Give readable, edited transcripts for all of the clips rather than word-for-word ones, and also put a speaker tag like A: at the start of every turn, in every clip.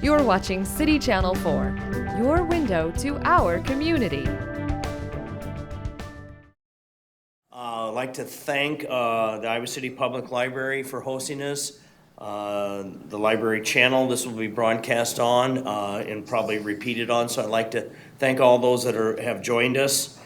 A: You're watching City Channel 4, your window to our community.
B: I'd like to thank the Iowa City Public Library for hosting us. The library channel this will be broadcast on and probably repeated on, so I'd like to thank all those that have joined us.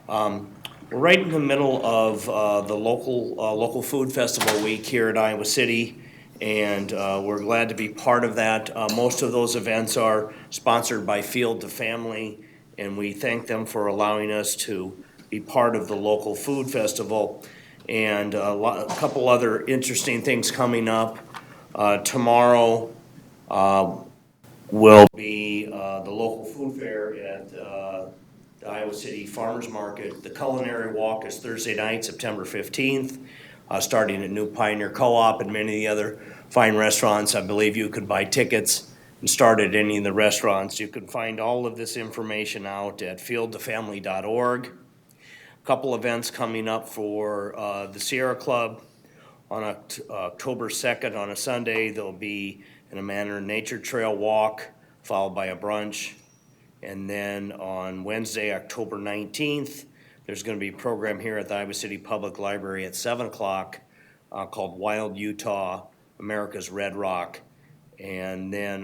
B: We're right in the middle of the local food festival week here at Iowa City, and we're glad to be part of that. Most of those events are sponsored by Field to Family, and we thank them for allowing us to be part of the local food festival. And a couple other interesting things coming up. Tomorrow will be the local food fair at the Iowa City Farmers Market. The culinary walk is Thursday night, September 15th, starting at New Pioneer Co-op and many of the other fine restaurants. I believe you could buy tickets and start at any of the restaurants. You can find all of this information out at fieldtofamily.org. Couple events coming up for the Sierra Club on October 2nd on a Sunday. There'll be an Manor Nature Trail walk followed by a brunch. And then on Wednesday, October 19th, there's going to be a program here at the Iowa City Public Library at 7 o'clock called Wild Utah, America's Red Rock. And then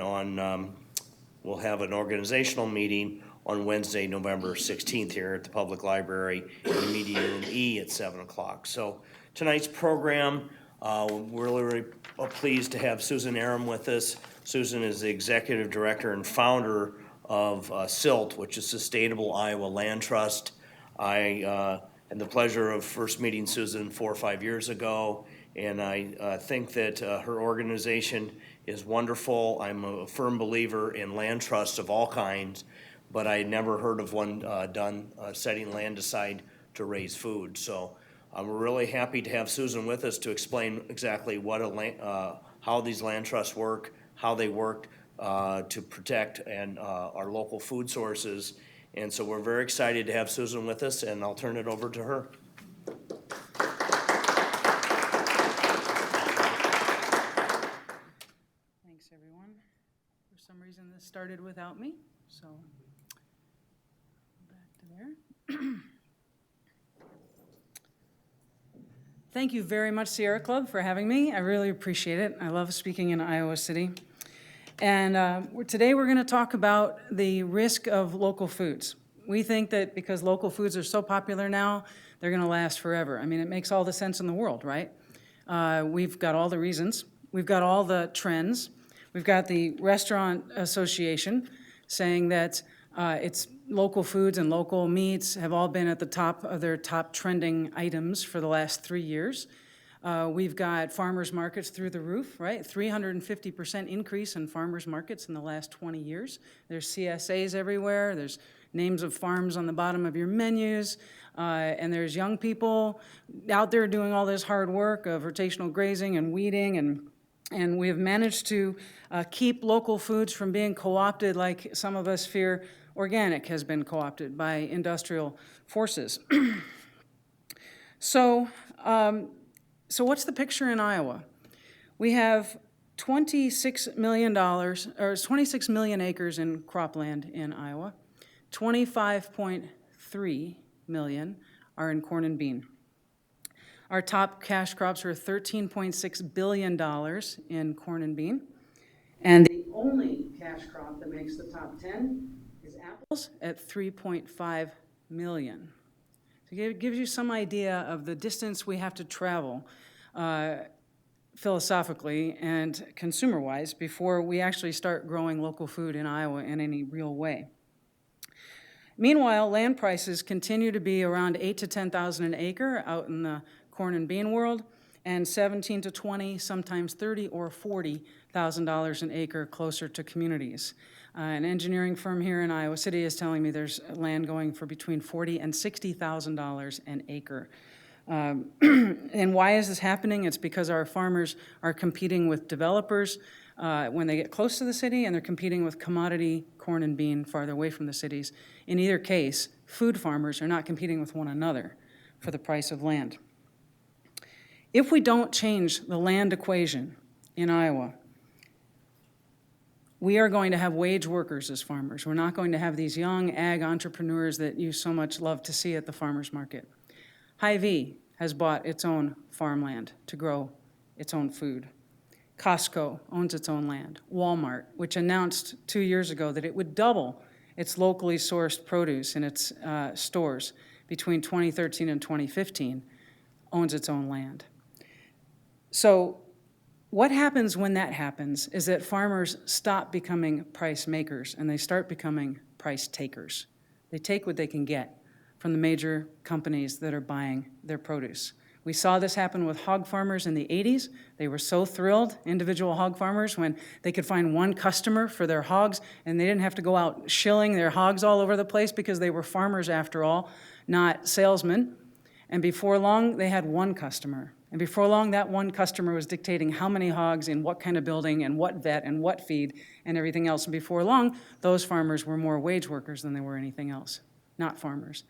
B: we'll have an organizational meeting on Wednesday, November 16th here at the Public Library in the Meeting Room E at 7 o'clock. So tonight's program, we're really pleased to have Suzan Erem with us. Suzan is the Executive Director and founder of SILT, which is Sustainable Iowa Land Trust. I had the pleasure of first meeting Suzan 4 or 5 years ago, and I think that her organization is wonderful. I'm a firm believer in land trusts of all kinds, but I had never heard of one done setting land aside to raise food. So we're really happy to have Suzan with us to explain exactly what how these land trusts work, how they work to protect our local food sources. And so we're very excited to have Suzan with us, and I'll turn it over to her.
C: Thanks, everyone. For some reason, this started without me, so back to there. Thank you very much, Sierra Club, for having me. I really appreciate it. I love speaking in Iowa City. And today we're going to talk about the risk of local foods. We think that because local foods are so popular now, they're going to last forever. I mean, it makes all the sense in the world, right? We've got all the reasons. We've got all the trends. We've got the Restaurant Association saying that it's local foods and local meats have all been at the top of their top trending items for the last 3 years. We've got farmers markets through the roof, right? 350% increase in farmers markets in the last 20 years. There's CSAs everywhere. There's names of farms on the bottom of your menus. And there's young people out there doing all this hard work of rotational grazing and weeding, and we have managed to keep local foods from being co-opted like some of us fear organic has been co-opted by industrial forces. So what's the picture in Iowa? We have $26 million, or 26 million acres in cropland in Iowa. 25.3 million are in corn and bean. Our top cash crops are $13.6 billion in corn and bean. And the only cash crop that makes the top 10 is apples at 3.5 million. So it gives you some idea of the distance we have to travel philosophically and consumer-wise before we actually start growing local food in Iowa in any real way. Meanwhile, land prices continue to be around $8,000 to $10,000 an acre out in the corn and bean world, and $17,000 to $20,000, sometimes $30,000 or $40,000 an acre closer to communities. An engineering firm here in Iowa City is telling me there's land going for between $40,000 and $60,000 an acre. And why is this happening? It's because our farmers are competing with developers when they get close to the city, and they're competing with commodity corn and bean farther away from the cities. In either case, food farmers are not competing with one another for the price of land. If we don't change the land equation in Iowa, we are going to have wage workers as farmers. We're not going to have these young ag entrepreneurs that you so much love to see at the farmer's market. Hy-Vee has bought its own farmland to grow its own food. Costco owns its own land. Walmart, which announced 2 years ago that it would double its locally sourced produce in its stores between 2013 and 2015, owns its own land. So what happens when that happens is that farmers stop becoming price makers and they start becoming price takers. They take what they can get from the major companies that are buying their produce. We saw this happen with hog farmers in the 80s. They were so thrilled, individual hog farmers, when they could find one customer for their hogs and they didn't have to go out shilling their hogs all over the place because they were farmers after all, not salesmen. And before long, they had one customer. And before long, that one customer was dictating how many hogs in what kind of building and what vet and what feed and everything else. And before long, those farmers were more wage workers than they were anything else, not farmers.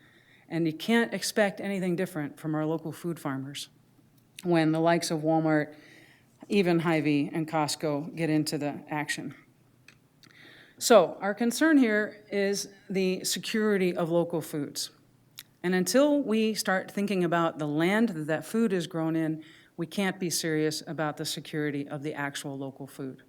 C: And you can't expect anything different from our local food farmers when the likes of Walmart, even Hy-Vee and Costco get into the action. So our concern here is the security of local foods. And until we start thinking about the land that food is grown in, we can't be serious about the security of the actual local food.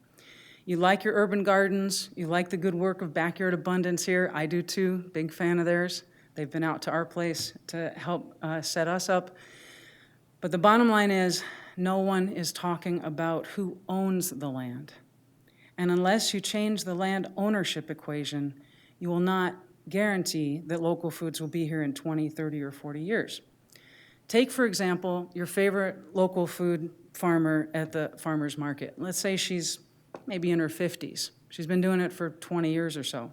C: You like your urban gardens, you like the good work of Backyard Abundance here. I do too, big fan of theirs. They've been out to our place to help set us up. But the bottom line is, no one is talking about who owns the land. And unless you change the land ownership equation, you will not guarantee that local foods will be here in 20, 30, or 40 years. Take, for example, your favorite local food farmer at the farmer's market. Let's say she's maybe in her 50s. She's been doing it for 20 years or so.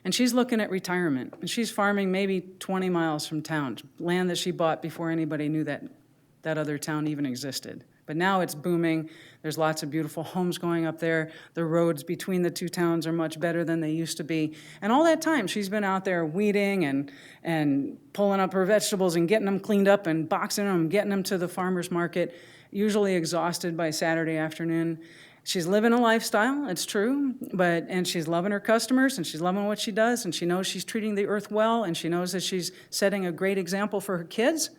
C: And she's looking at retirement, and she's farming maybe 20 miles from town, land that she bought before anybody knew that other town even existed. But now it's booming. There's lots of beautiful homes going up there. The roads between the two towns are much better than they used to be. And all that time, she's been out there weeding and pulling up her vegetables and getting them cleaned up and boxing them, getting them to the farmer's market, usually exhausted by Saturday afternoon. She's living a lifestyle, it's true, and she's loving her customers, and she's loving what she does, and she knows she's treating the earth well, and she knows that she's setting a great example for her kids.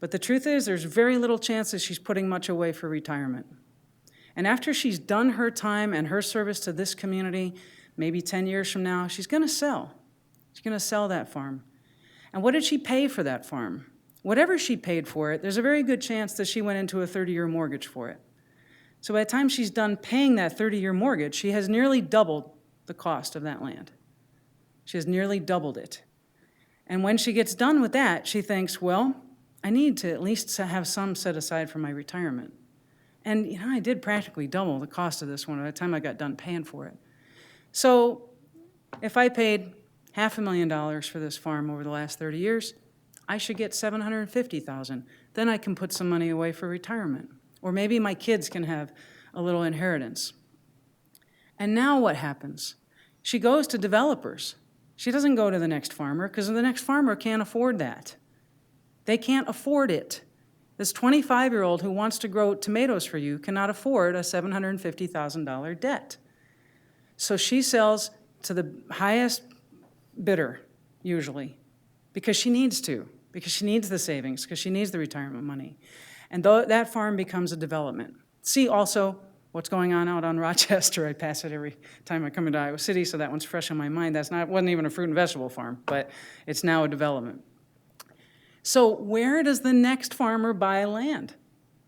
C: But the truth is, there's very little chance that she's putting much away for retirement. And after she's done her time and her service to this community, maybe 10 years from now, she's going to sell. She's going to sell that farm. And what did she pay for that farm? Whatever she paid for it, there's a very good chance that she went into a 30-year mortgage for it. So by the time she's done paying that 30-year mortgage, she has nearly doubled the cost of that land. She has nearly doubled it. And when she gets done with that, she thinks, well, I need to at least have some set aside for my retirement. And I did practically double the cost of this one by the time I got done paying for it. So if I paid $500,000 for this farm over the last 30 years, I should get $750,000. Then I can put some money away for retirement. Or maybe my kids can have a little inheritance. And now what happens? She goes to developers. She doesn't go to the next farmer because the next farmer can't afford that. They can't afford it. This 25-year-old who wants to grow tomatoes for you cannot afford a $750,000 debt. So she sells to the highest bidder, usually, because she needs to, because she needs the savings, because she needs the retirement money. And that farm becomes a development. See also what's going on out on Rochester. I pass it every time I come into Iowa City, so that one's fresh on my mind. Wasn't even a fruit and vegetable farm, but it's now a development. So where does the next farmer buy land?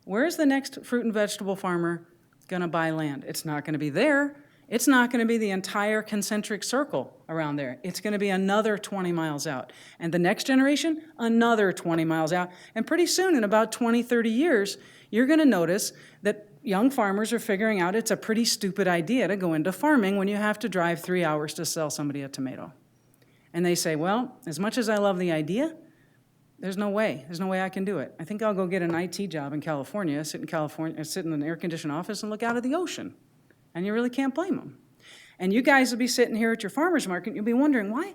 C: Where is the next fruit and vegetable farmer going to buy land? It's not going to be there. It's not going to be the entire concentric circle around there. It's going to be another 20 miles out. And the next generation, another 20 miles out. And pretty soon, in about 20, 30 years, you're going to notice that young farmers are figuring out it's a pretty stupid idea to go into farming when you have to drive 3 hours to sell somebody a tomato. And they say, well, as much as I love the idea, there's no way I can do it. I think I'll go get an IT job in California, sit in an air-conditioned office and look out at the ocean. And you really can't blame them. And you guys will be sitting here at your farmer's market, and you'll be wondering, why?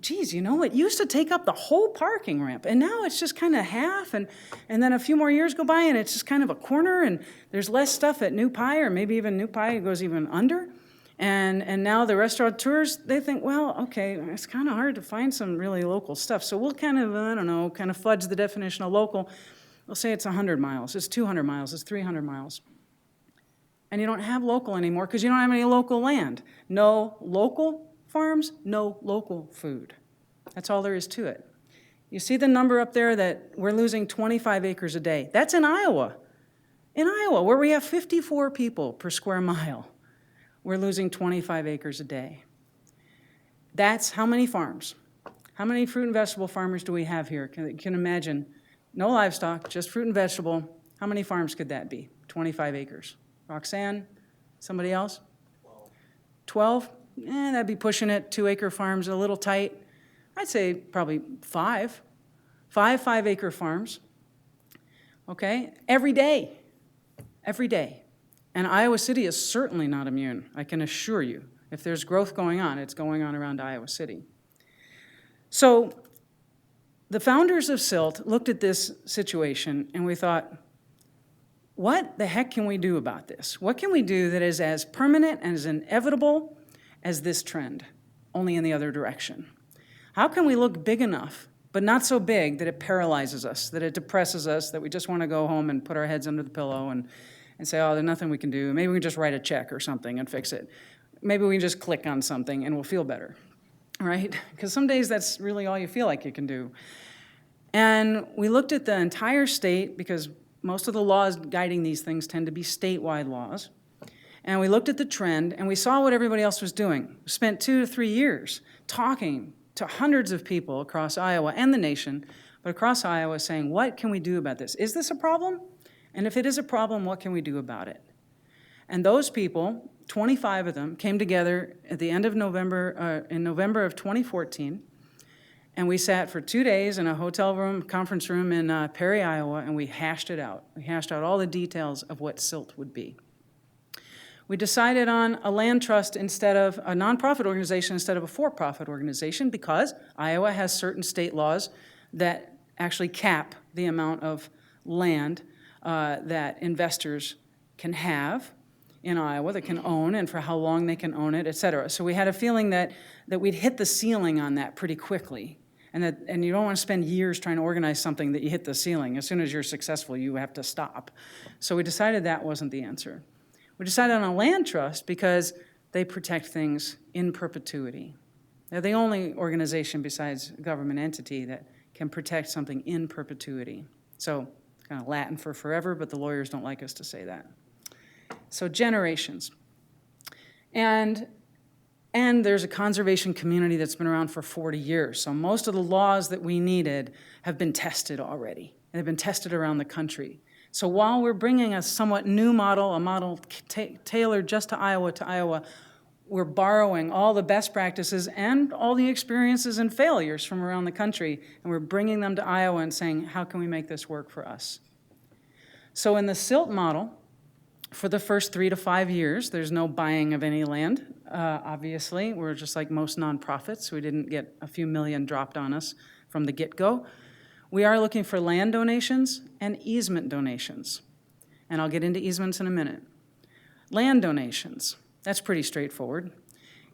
C: Geez, it used to take up the whole parking ramp, and now it's just kind of half, and then a few more years go by, and it's just kind of a corner, and there's less stuff at New Pie, or maybe even New Pie goes even under. And now the restaurateurs, they think, well, okay, it's kind of hard to find some really local stuff. So we'll kind of, I don't know, kind of fudge the definition of local. We'll say it's 100 miles, it's 200 miles, it's 300 miles. And you don't have local anymore because you don't have any local land. No local farms, no local food. That's all there is to it. You see the number up there that we're losing 25 acres a day. That's in Iowa. In Iowa, where we have 54 people per square mile, we're losing 25 acres a day. That's how many farms? How many fruit and vegetable farmers do we have here? You can imagine, no livestock, just fruit and vegetable. How many farms could that be? 25 acres. Roxanne, somebody else? 12? That'd be pushing it. 2-acre farms, a little tight. I'd say probably 5. 5-acre farms. Okay? Every day. Every day. And Iowa City is certainly not immune, I can assure you. If there's growth going on, it's going on around Iowa City. So the founders of SILT looked at this situation and we thought, what the heck can we do about this? What can we do that is as permanent and as inevitable as this trend, only in the other direction? How can we look big enough, but not so big that it paralyzes us, that it depresses us, that we just want to go home and put our heads under the pillow and say, oh, there's nothing we can do. Maybe we can just write a check or something and fix it. Maybe we can just click on something and we'll feel better, right? Because some days that's really all you feel like you can do. And we looked at the entire state, because most of the laws guiding these things tend to be statewide laws. And we looked at the trend and we saw what everybody else was doing. We spent 2 to 3 years talking to hundreds of people across Iowa and the nation, but across Iowa saying, what can we do about this? Is this a problem? And if it is a problem, what can we do about it? And those people, 25 of them, came together at the end of November, in November of 2014, and we sat for 2 days in a hotel room, conference room in Perry, Iowa, and we hashed it out. We hashed out all the details of what SILT would be. We decided on a land trust instead of a nonprofit organization instead of a for-profit organization because Iowa has certain state laws that actually cap the amount of land that investors can have in Iowa, that can own, and for how long they can own it, et cetera. So we had a feeling that we'd hit the ceiling on that pretty quickly, and you don't want to spend years trying to organize something that you hit the ceiling. As soon as you're successful, you have to stop. So we decided that wasn't the answer. We decided on a land trust because they protect things in perpetuity. They're the only organization besides a government entity that can protect something in perpetuity. So it's kind of Latin for forever, but the lawyers don't like us to say that. So generations. And there's a conservation community that's been around for 40 years. So most of the laws that we needed have been tested already. And they've been tested around the country. So while we're bringing a somewhat new model, a model tailored just to Iowa, we're borrowing all the best practices and all the experiences and failures from around the country, and we're bringing them to Iowa and saying, how can we make this work for us? So in the SILT model, for the first 3 to 5 years, there's no buying of any land, obviously. We're just like most nonprofits. We didn't get a few million dropped on us from the get-go. We are looking for land donations and easement donations. And I'll get into easements in a minute. Land donations, that's pretty straightforward.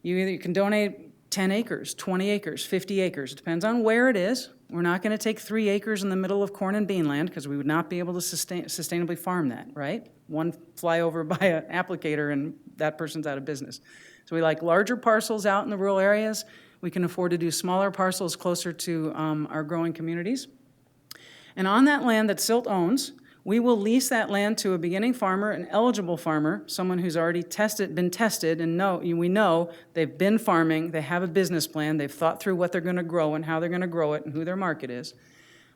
C: You can donate 10 acres, 20 acres, 50 acres. It depends on where it is. We're not going to take 3 acres in the middle of corn and bean land because we would not be able to sustainably farm that, right? One flyover by an applicator and that person's out of business. So we like larger parcels out in the rural areas. We can afford to do smaller parcels closer to our growing communities. And on that land that SILT owns, we will lease that land to a beginning farmer, an eligible farmer, someone who's already been tested, and we know they've been farming, they have a business plan, they've thought through what they're going to grow and how they're going to grow it and who their market is.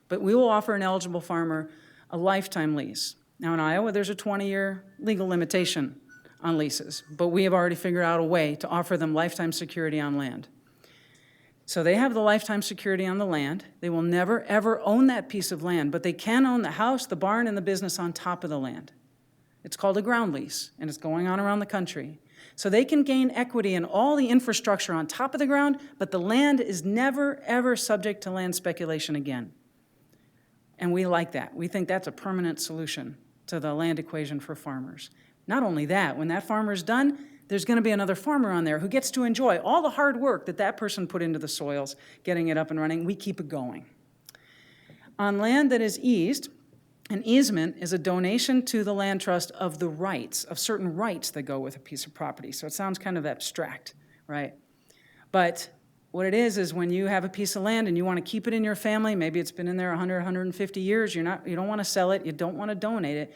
C: But we will offer an eligible farmer a lifetime lease. Now in Iowa, there's a 20-year legal limitation on leases, but we have already figured out a way to offer them lifetime security on land. So they have the lifetime security on the land. They will never, ever own that piece of land, but they can own the house, the barn, and the business on top of the land. It's called a ground lease, and it's going on around the country. So they can gain equity in all the infrastructure on top of the ground, but the land is never, ever subject to land speculation again. And we like that. We think that's a permanent solution to the land equation for farmers. Not only that, when that farmer's done, there's going to be another farmer on there who gets to enjoy all the hard work that that person put into the soils, getting it up and running. We keep it going. On land that is eased, an easement is a donation to the land trust of the rights, of certain rights that go with a piece of property. So it sounds kind of abstract, right? But what it is when you have a piece of land and you want to keep it in your family, maybe it's been in there 100, 150 years, you don't want to sell it, you don't want to donate it,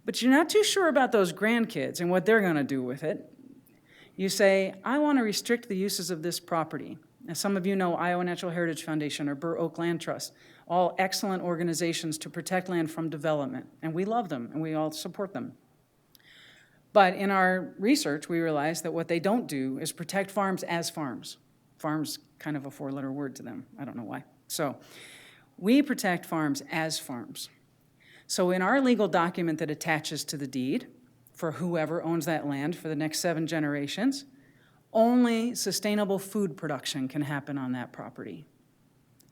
C: but you're not too sure about those grandkids and what they're going to do with it. You say, I want to restrict the uses of this property. As some of you know, Iowa Natural Heritage Foundation or Burr Oak Land Trust, all excellent organizations to protect land from development, and we love them and we all support them. But in our research, we realized that what they don't do is protect farms as farms. Farms, kind of a four-letter word to them. I don't know why. So we protect farms as farms. So in our legal document that attaches to the deed for whoever owns that land for the next 7 generations, only sustainable food production can happen on that property.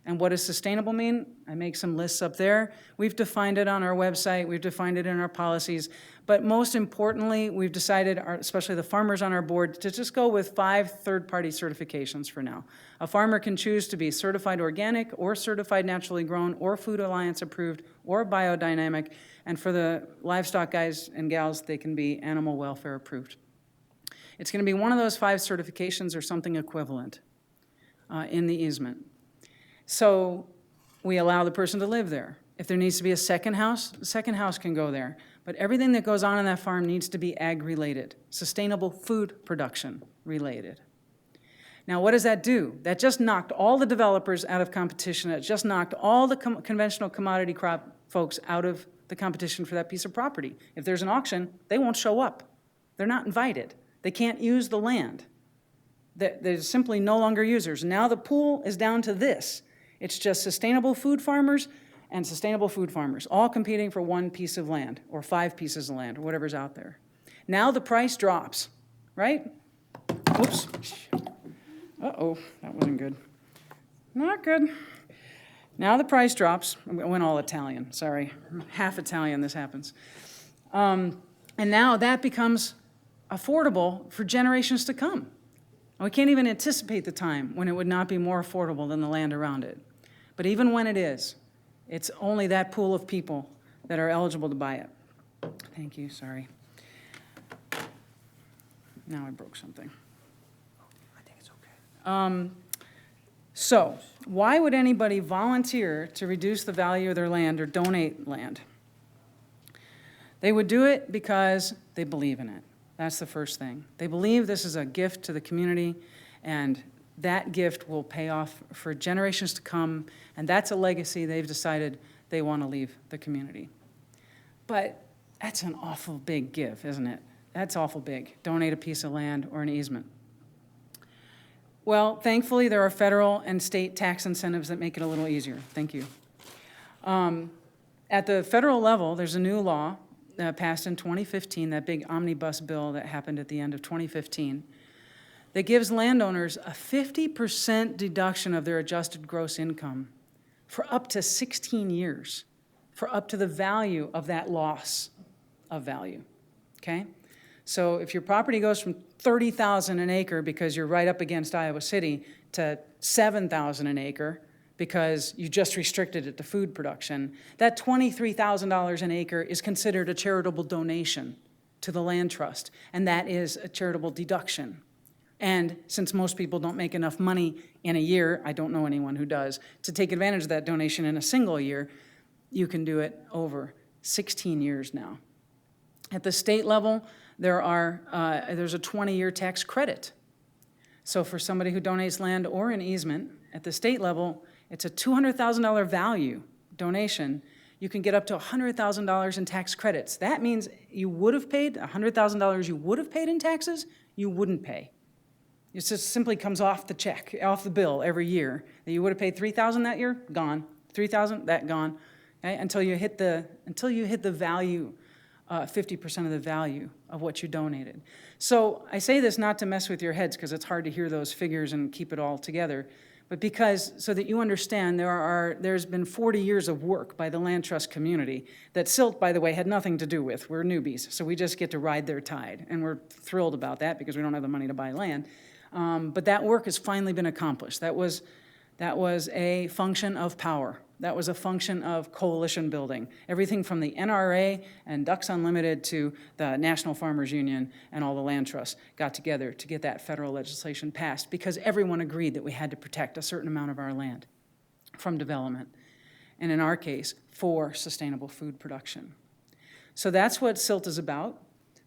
C: And what does sustainable mean? I make some lists up there. We've defined it on our website. We've defined it in our policies. But most importantly, we've decided, especially the farmers on our board, to just go with 5 third-party certifications for now. A farmer can choose to be certified organic or certified naturally grown or Food Alliance approved or biodynamic. And for the livestock guys and gals, they can be animal welfare approved. It's going to be one of those 5 certifications or something equivalent in the easement. So we allow the person to live there. If there needs to be a second house, the second house can go there. But everything that goes on that farm needs to be ag-related, sustainable food production related. Now, what does that do? That just knocked all the developers out of competition. It just knocked all the conventional commodity crop folks out of the competition for that piece of property. If there's an auction, they won't show up. They're not invited. They can't use the land. They're simply no longer users. Now the pool is down to this. It's just sustainable food farmers and sustainable food farmers, all competing for 1 piece of land or 5 pieces of land or whatever's out there. Now the price drops, right? Oops. Uh-oh, that wasn't good. Not good. Now the price drops. I went all Italian, sorry. Half Italian, this happens. And now that becomes affordable for generations to come. We can't even anticipate the time when it would not be more affordable than the land around it. But even when it is, it's only that pool of people that are eligible to buy it. Thank you, sorry. Now I broke something.
B: I think it's okay.
C: So, why would anybody volunteer to reduce the value of their land or donate land? They would do it because they believe in it. That's the first thing. They believe this is a gift to the community, and that gift will pay off for generations to come, and that's a legacy they've decided they want to leave the community. But that's an awful big give, isn't it? That's awful big. Donate a piece of land or an easement. Well, thankfully, there are federal and state tax incentives that make it a little easier. Thank you. At the federal level, there's a new law passed in 2015, that big omnibus bill that happened at the end of 2015, that gives landowners a 50% deduction of their adjusted gross income for up to 16 years, for up to the value of that loss of value, okay? So if your property goes from $30,000 an acre because you're right up against Iowa City to $7,000 an acre because you just restricted it to food production, that $23,000 an acre is considered a charitable donation to the land trust, and that is a charitable deduction. And since most people don't make enough money in a year, I don't know anyone who does, to take advantage of that donation in a single year, you can do it over 16 years now. At the state level, there's a 20-year tax credit. So for somebody who donates land or an easement, at the state level, it's a $200,000 value donation. You can get up to $100,000 in tax credits. That means you would have paid $100,000 you would have paid in taxes, you wouldn't pay. It just simply comes off the check, off the bill every year. That you would have paid $3,000 that year, gone. $3,000, that gone. Okay? Until you hit the value, 50% of the value of what you donated. So I say this not to mess with your heads because it's hard to hear those figures and keep it all together. But because, so that you understand, there's been 40 years of work by the land trust community that SILT, by the way, had nothing to do with. We're newbies, so we just get to ride their tide. And we're thrilled about that because we don't have the money to buy land. But that work has finally been accomplished. That was a function of power. That was a function of coalition building. Everything from the NRA and Ducks Unlimited to the National Farmers Union and all the land trusts got together to get that federal legislation passed because everyone agreed that we had to protect a certain amount of our land from development, and in our case, for sustainable food production. So that's what SILT is about.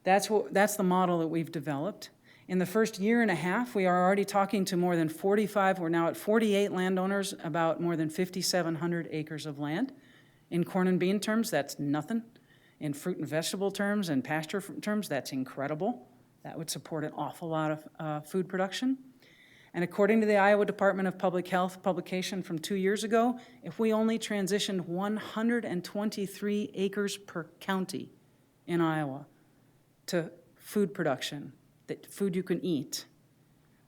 C: That's the model that we've developed. In the first year and a half, we are already talking to more than 45, we're now at 48 landowners, about more than 5,700 acres of land. In corn and bean terms, that's nothing. In fruit and vegetable terms and pasture terms, that's incredible. That would support an awful lot of food production. And according to the Iowa Department of Public Health publication from 2 years ago, if we only transitioned 123 acres per county in Iowa to food production, that food you can eat,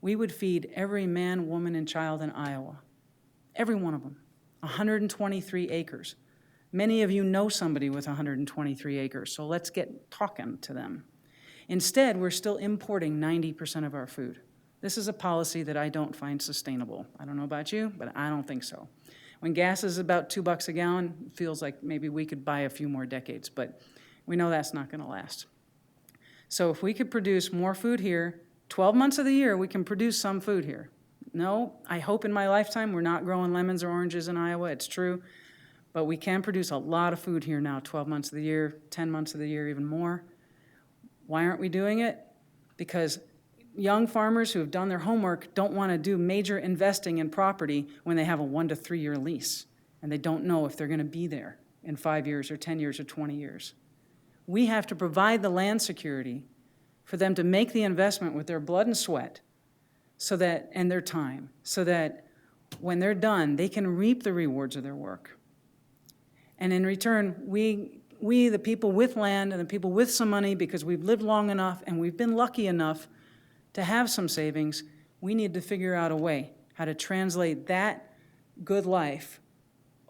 C: we would feed every man, woman, and child in Iowa. Every one of them. 123 acres. Many of you know somebody with 123 acres, so let's get talking to them. Instead, we're still importing 90% of our food. This is a policy that I don't find sustainable. I don't know about you, but I don't think so. When gas is about $2 a gallon, it feels like maybe we could buy a few more decades, but we know that's not going to last. So if we could produce more food here, 12 months of the year, we can produce some food here. No, I hope in my lifetime we're not growing lemons or oranges in Iowa, it's true, but we can produce a lot of food here now, 12 months of the year, 10 months of the year, even more. Why aren't we doing it? Because young farmers who have done their homework don't want to do major investing in property when they have a 1 to 3 year lease, and they don't know if they're going to be there in 5 years or 10 years or 20 years. We have to provide the land security for them to make the investment with their blood and sweat and their time, so that when they're done, they can reap the rewards of their work. And in return, we, the people with land and the people with some money, because we've lived long enough and we've been lucky enough to have some savings, we need to figure out a way how to translate that good life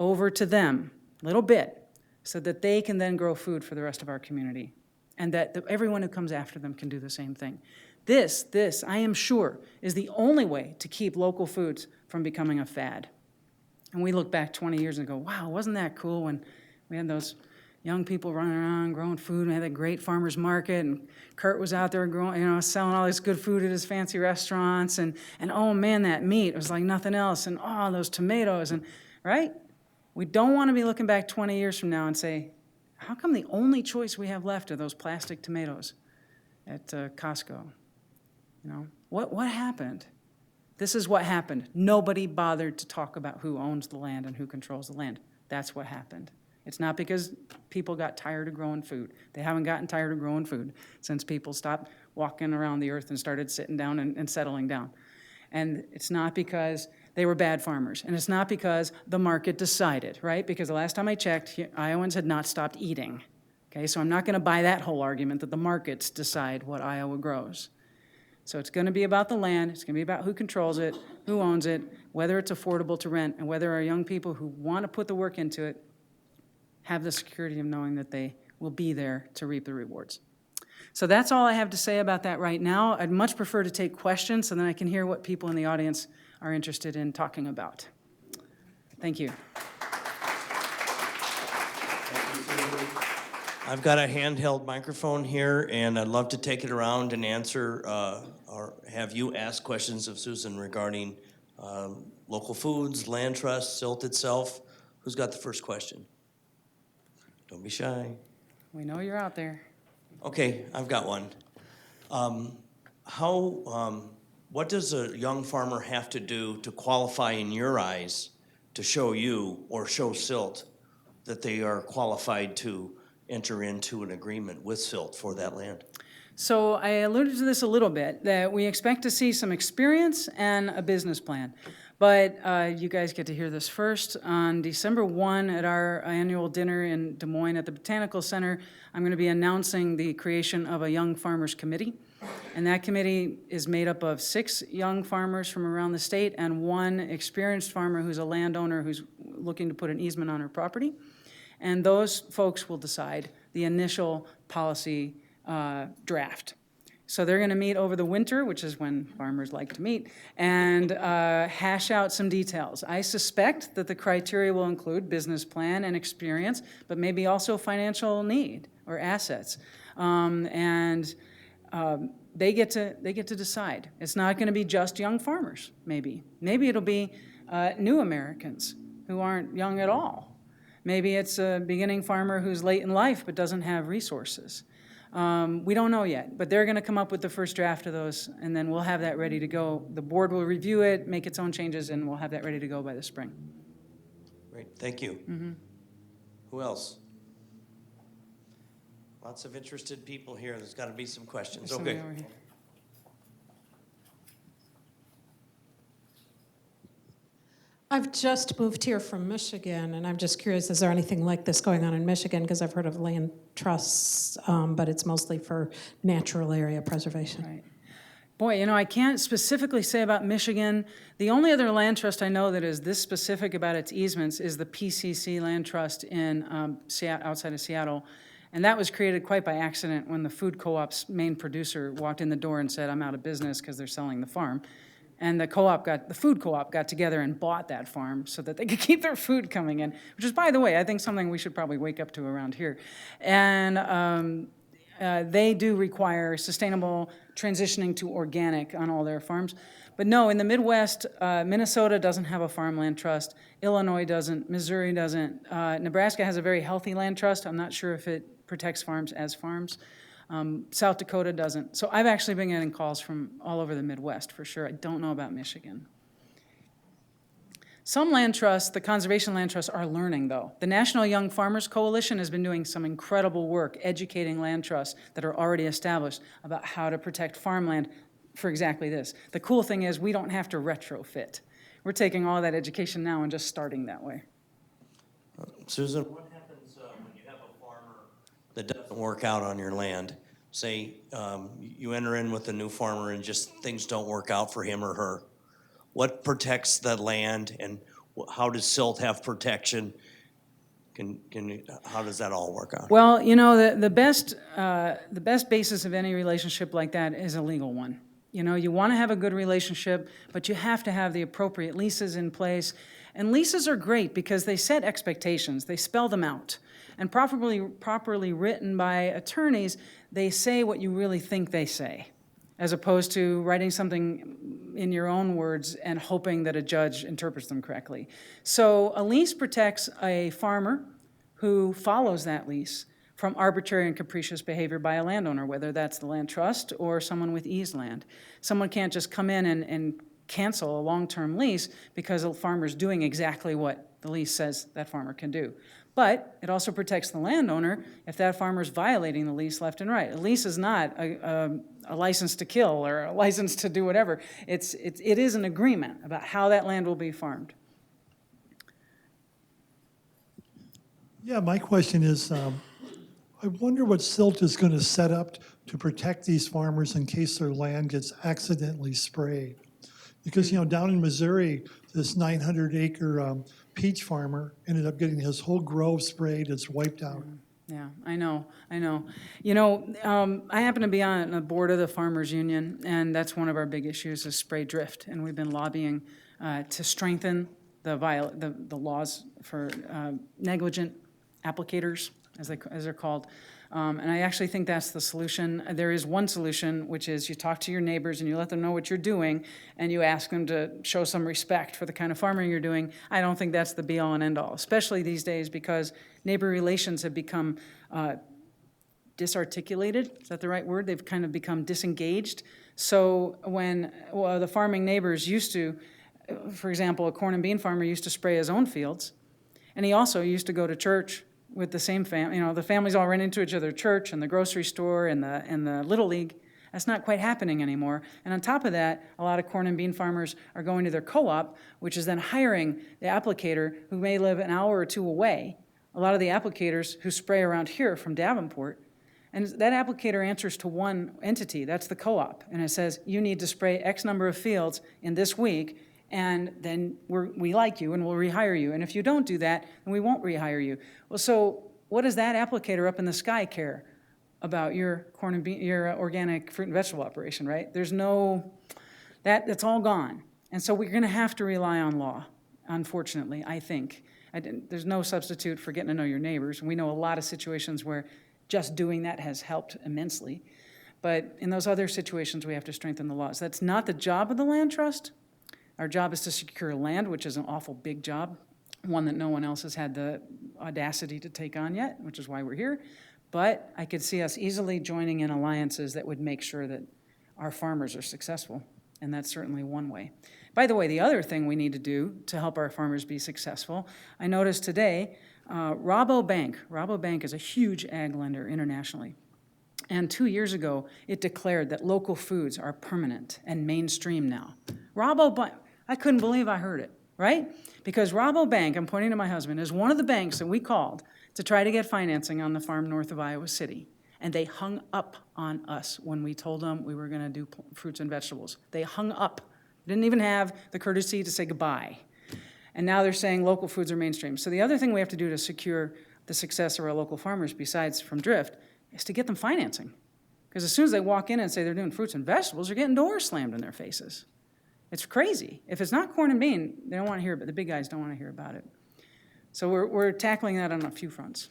C: over to them, a little bit, so that they can then grow food for the rest of our community, and that everyone who comes after them can do the same thing. This, I am sure, is the only way to keep local foods from becoming a fad. And we look back 20 years and go, wow, wasn't that cool when we had those young people running around growing food, and we had that great farmer's market, and Kurt was out there growing, selling all this good food at his fancy restaurants, and oh man, that meat was like nothing else, and oh, those tomatoes, and right? We don't want to be looking back 20 years from now and say, how come the only choice we have left are those plastic tomatoes at Costco? What happened? This is what happened. Nobody bothered to talk about who owns the land and who controls the land. That's what happened. It's not because people got tired of growing food. They haven't gotten tired of growing food since people stopped walking around the earth and started sitting down and settling down. And it's not because they were bad farmers. And it's not because the market decided, right? Because the last time I checked, Iowans had not stopped eating. Okay, so I'm not going to buy that whole argument that the markets decide what Iowa grows. So it's going to be about the land. It's going to be about who controls it, who owns it, whether it's affordable to rent, and whether our young people who want to put the work into it have the security of knowing that they will be there to reap the rewards. So that's all I have to say about that right now. I'd much prefer to take questions so then I can hear what people in the audience are interested in talking about. Thank you.
B: I've got a handheld microphone here, and I'd love to take it around and answer or have you ask questions of Susan regarding local foods, land trust, SILT itself. Who's got the first question? Don't be shy.
C: We know you're out there.
B: Okay, I've got one. What does a young farmer have to do to qualify in your eyes to show you or show SILT that they are qualified to enter into an agreement with SILT for that land?
C: So I alluded to this a little bit, that we expect to see some experience and a business plan. But you guys get to hear this first. On December 1 at our annual dinner in Des Moines at the Botanical Center, I'm going to be announcing the creation of a Young Farmers Committee. And that committee is made up of 6 young farmers from around the state and 1 experienced farmer who's a landowner who's looking to put an easement on her property. And those folks will decide the initial policy draft. So they're going to meet over the winter, which is when farmers like to meet, and hash out some details. I suspect that the criteria will include business plan and experience, but maybe also financial need or assets. They get to decide. It's not going to be just young farmers, maybe. Maybe it'll be new Americans who aren't young at all. Maybe it's a beginning farmer who's late in life but doesn't have resources. We don't know yet, but they're going to come up with the first draft of those, and then we'll have that ready to go. The board will review it, make its own changes, and we'll have that ready to go by the spring.
B: Great, thank you. Mm-hmm. Who else? Lots of interested people here. There's got to be some questions. Okay.
D: I've just moved here from Michigan, and I'm just curious, is there anything like this going on in Michigan? Because I've heard of land trusts, but it's mostly for natural area preservation.
C: Right. Boy, you know, I can't specifically say about Michigan. The only other land trust I know that is this specific about its easements is the PCC land trust in outside of Seattle. And that was created quite by accident when the food co-op's main producer walked in the door and said, I'm out of business because they're selling the farm. And the food co-op got together and bought that farm so that they could keep their food coming in, which is, by the way, I think something we should probably wake up to around here. And they do require sustainable transitioning to organic on all their farms. But no, in the Midwest, Minnesota doesn't have a farmland trust. Illinois doesn't. Missouri doesn't. Nebraska has a very healthy land trust. I'm not sure if it protects farms as farms. South Dakota doesn't. So I've actually been getting calls from all over the Midwest for sure. I don't know about Michigan. Some land trusts, the conservation land trusts, are learning though. The National Young Farmers Coalition has been doing some incredible work educating land trusts that are already established about how to protect farmland for exactly this. The cool thing is we don't have to retrofit. We're taking all that education now and just starting that way.
B: Susan, what happens when you have a farmer that doesn't work out on your land? Say you enter in with a new farmer and just things don't work out for him or her. What protects the land, and how does SILT have protection? How does that all work out?
C: Well, you know, the best basis of any relationship like that is a legal one. You know, you want to have a good relationship, but you have to have the appropriate leases in place. And leases are great because they set expectations. They spell them out. And properly written by attorneys, they say what you really think they say, as opposed to writing something in your own words and hoping that a judge interprets them correctly. So a lease protects a farmer who follows that lease from arbitrary and capricious behavior by a landowner, whether that's the land trust or someone with eased land. Someone can't just come in and cancel a long-term lease because a farmer's doing exactly what the lease says that farmer can do. But it also protects the landowner if that farmer's violating the lease left and right. A lease is not a license to kill or a license to do whatever. It is an agreement about how that land will be farmed.
E: Yeah, my question is, I wonder what SILT is going to set up to protect these farmers in case their land gets accidentally sprayed. Because, you know, down in Missouri, this 900-acre peach farmer ended up getting his whole grove sprayed. It's wiped out.
C: Yeah, I know. You know, I happen to be on the board of the Farmers Union, and that's one of our big issues is spray drift. And we've been lobbying to strengthen the laws for negligent applicators, as they're called. And I actually think that's the solution. There is one solution, which is you talk to your neighbors and you let them know what you're doing, and you ask them to show some respect for the kind of farming you're doing. I don't think that's the be-all and end-all, especially these days because neighbor relations have become disarticulated. Is that the right word? They've kind of become disengaged. So when the farming neighbors used to, for example, a corn and bean farmer used to spray his own fields, and he also used to go to church with the same family. You know, the families all ran into each other, church and the grocery store and the Little League. That's not quite happening anymore. And on top of that, a lot of corn and bean farmers are going to their co-op, which is then hiring the applicator who may live an hour or two away. A lot of the applicators who spray around here from Davenport, And that applicator answers to one entity, that's the co-op, and it says, you need to spray X number of fields in this week, and then we like you and we'll rehire you. And if you don't do that, then we won't rehire you. Well, so what does that applicator up in the sky care about your corn and bean, your organic fruit and vegetable operation, right? There's no, that's all gone. And so we're gonna have to rely on law, unfortunately, I think. There's no substitute for getting to know your neighbors. We know a lot of situations where just doing that has helped immensely. But in those other situations, we have to strengthen the laws. That's not the job of the land trust. Our job is to secure land, which is an awful big job, one that no one else has had the audacity to take on yet, which is why we're here. But I could see us easily joining in alliances that would make sure that our farmers are successful, and that's certainly one way. By the way, the other thing we need to do to help our farmers be successful, I noticed today, Rabobank is a huge ag lender internationally. And 2 years ago, it declared that local foods are permanent and mainstream now. Rabobank, I couldn't believe I heard it, right? Because Rabobank, I'm pointing to my husband, is one of the banks that we called to try to get financing on the farm north of Iowa City. And they hung up on us when we told them we were gonna do fruits and vegetables. They hung up, didn't even have the courtesy to say goodbye. And now they're saying local foods are mainstream. So the other thing we have to do to secure the success of our local farmers, besides from drift, is to get them financing. Because as soon as they walk in and say they're doing fruits and vegetables, they're getting doors slammed in their faces. It's crazy. If it's not corn and bean, they don't want to hear about it. The big guys don't want to hear about it. So we're tackling that on a few fronts.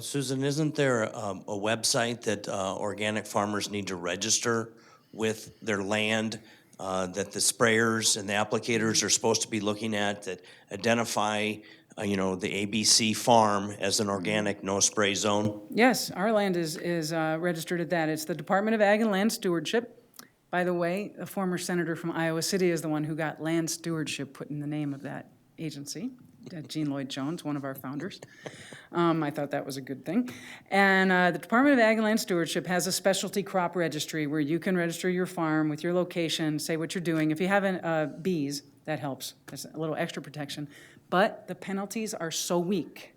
B: Susan, isn't there a website that organic farmers need to register with their land that the sprayers and the applicators are supposed to be looking at that identify, the ABC farm as an organic no-spray zone?
C: Yes, our land is registered at that. It's the Department of Ag and Land Stewardship. By the way, a former senator from Iowa City is the one who got land stewardship put in the name of that agency. Gene Lloyd Jones, one of our founders. I thought that was a good thing. And the Department of Ag and Land Stewardship has a specialty crop registry where you can register your farm with your location, say what you're doing. If you have bees, that helps. That's a little extra protection. But the penalties are so weak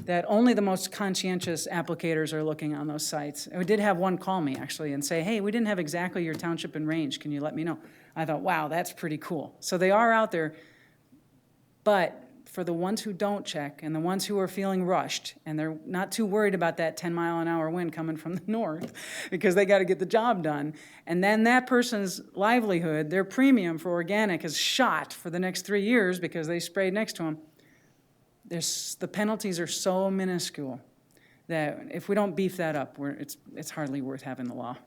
C: that only the most conscientious applicators are looking on those sites. We did have one call me, actually, and say, hey, we didn't have exactly your township and range. Can you let me know? I thought, wow, that's pretty cool. So they are out there. But for the ones who don't check and the ones who are feeling rushed and they're not too worried about that 10-mile-an-hour wind coming from the north because they got to get the job done, and then that person's livelihood, their premium for organic is shot for the next 3 years because they sprayed next to them, the penalties are so minuscule that if we don't beef that up, it's hardly worth having the law.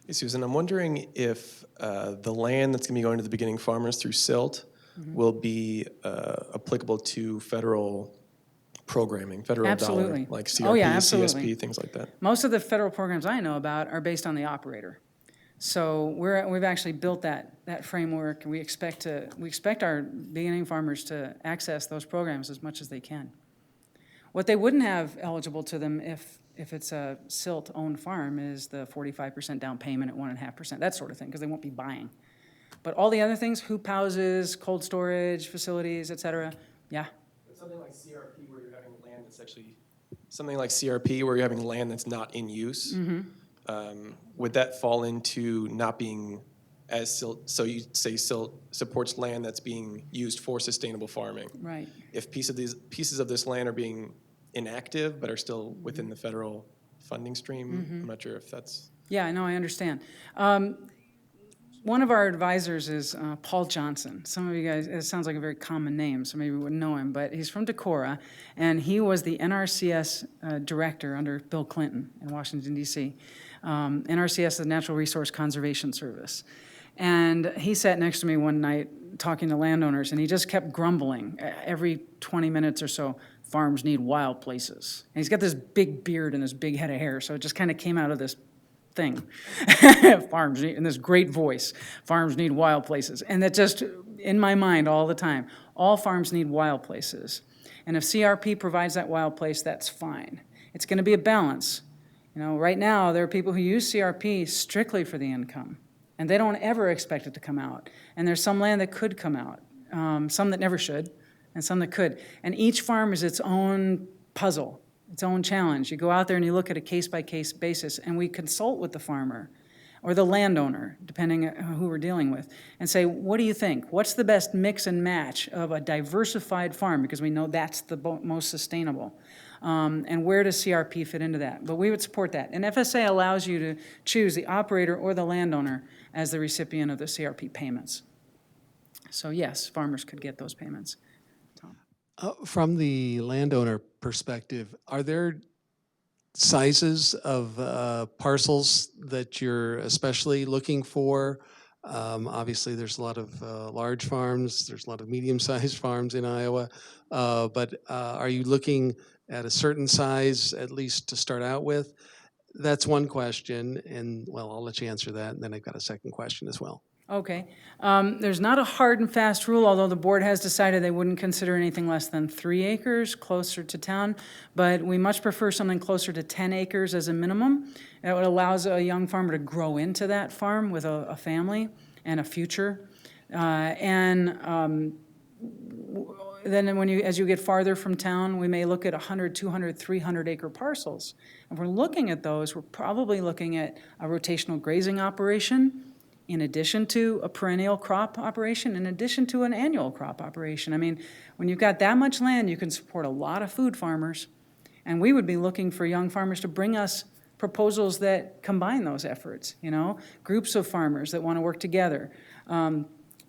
F: Hey, Susan, I'm wondering if the land that's going to be going to the beginning farmers through SILT will be applicable to federal programming, federal
C: Absolutely.
F: dollar, like CRP,
C: Oh, yeah, absolutely.
F: CSP, things like that.
C: Most of the federal programs I know about are based on the operator. So we've actually built that framework, and we expect our beginning farmers to access those programs as much as they can. What they wouldn't have eligible to them if it's a SILT-owned farm is the 45% down payment at 1.5%, that sort of thing, because they won't be buying. But all the other things, hoop houses, cold storage facilities, et cetera, yeah.
F: But something like CRP where you're having land that's actually, something like CRP where you're having land that's not in use, would that fall into not being as SILT, so you say SILT supports land that's being used for sustainable farming?
C: Right.
F: If pieces of this land are being inactive but are still within the federal funding stream, I'm not sure if that's...
C: Yeah, no, I understand. One of our advisors is Paul Johnson. Some of you guys, it sounds like a very common name, so maybe you wouldn't know him, but he's from Decorah, and he was the NRCS director under Bill Clinton in Washington, D.C. NRCS is the Natural Resource Conservation Service. And he sat next to me one night talking to landowners, and he just kept grumbling every 20 minutes or so, farms need wild places. And he's got this big beard and this big head of hair, so it just kind of came out of this thing. Farms need, in this great voice, farms need wild places. And that just, in my mind all the time, all farms need wild places. And if CRP provides that wild place, that's fine. It's going to be a balance. Right now, there are people who use CRP strictly for the income, and they don't ever expect it to come out. And there's some land that could come out, some that never should, and some that could. And each farm is its own puzzle. its own challenge. You go out there and you look at a case-by-case basis, and we consult with the farmer or the landowner, depending on who we're dealing with, and say, what do you think? What's the best mix and match of a diversified farm? Because we know that's the most sustainable. And where does CRP fit into that? But we would support that. And FSA allows you to choose the operator or the landowner as the recipient of the CRP payments. So yes, farmers could get those payments.
G: From the landowner perspective, are there sizes of parcels that you're especially looking for? Obviously, there's a lot of large farms, there's a lot of medium-sized farms in Iowa, but are you looking at a certain size, at least to start out with? That's one question, and well, I'll let you answer that, and then I've got a second question as well.
C: Okay. There's not a hard and fast rule, although the board has decided they wouldn't consider anything less than 3 acres closer to town, but we much prefer something closer to 10 acres as a minimum. It allows a young farmer to grow into that farm with a family and a future. Then as you get farther from town, we may look at 100, 200, 300 acre parcels. If we're looking at those, we're probably looking at a rotational grazing operation, in addition to a perennial crop operation, in addition to an annual crop operation. I mean, when you've got that much land, you can support a lot of food farmers. And we would be looking for young farmers to bring us proposals that combine those efforts, you know, groups of farmers that want to work together,